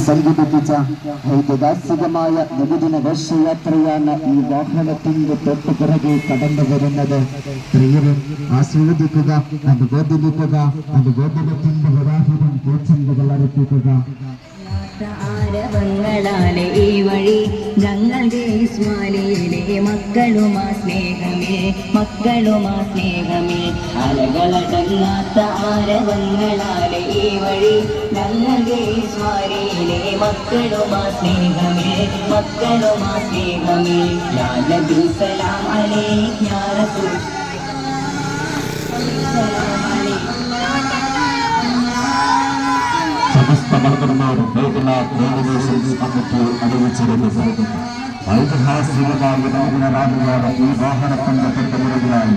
സംഘടിപ്പിച്ച ഐതിഹാസികമായ നബിദിന ഘോഷയാത്രയാണ് ഈ വാഹനത്തിന്റെ തൊട്ടുപിറകെ കടന്നു വരുന്നത്. പ്രിയരും ആസ്വദിക്കുക, അനുബോധിക്കുക, അനുബോധനത്തിന്റെ വരാഹിതം കേൾച്ചെണ്ടുകൾ അർപ്പിക്കുക. ആരവങ്ങളാലെ ഈ വഴി ഞങ്ങളുടെ ഇസ്മാലിയിലെ മക്കളുമാ സ്നേഹമേ, മക്കളുമാ സ്നേഹമേ. അലകളടങ്ങാത്ത ആരവങ്ങളാലെ ഈ വഴി ഞങ്ങളുടെ ഇസ്മാലിയിലെ മക്കളുമാ സ്നേഹമേ, മക്കളുമാ സ്നേഹമേ. യാ നബി സലാം അലൈക യാ റസൂൽ സലാം അലൈക. അറിയിച്ചിരുന്നത് ഐതിഹാസികമായ റാലിയാണ് ഈ വാഹനത്തിന്റെ തൊട്ടുമുറകിലായി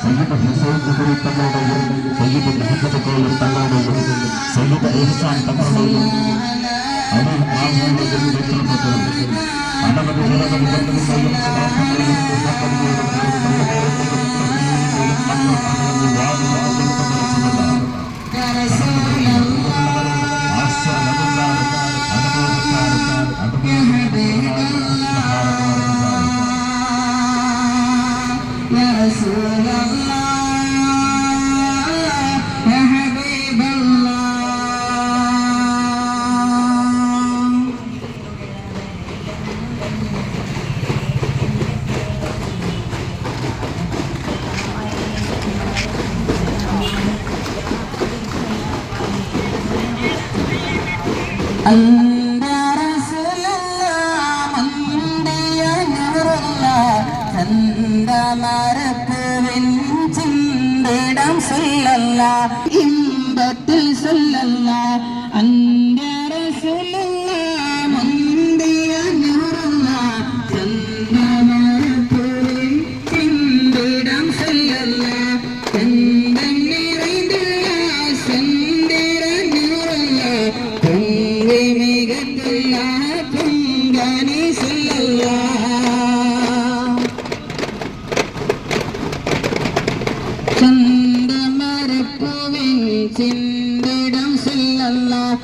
സയ്യിദ് ഹുസൈൻ ഖുദരി തങ്ങളുടെയും സയ്യിദ് മുഹമ്മദ് കോളി തങ്ങളുടെയും സയ്യിദ് ഇഹ്സാൻ തങ്ങളുടെയും അനവധി ഇമ്പത്തിൽ സല്ലല്ല അന്റെ റസൂലുള്ള മുന്തിയ നൂറുള്ള ചന്ദനമരപ്പൂവിൻ ചിന്തിടം സല്ലല്ല ചന്ദൻ നിറൈതുള്ള ചന്ദിര നൂറുള്ള പൊങ്കി മികത്തുള്ള പൊങ്കാനി സല്ലല്ല. ചന്ദമരപ്പൂവിൻ ചിന്തിടം സല്ലല്ലാഹ്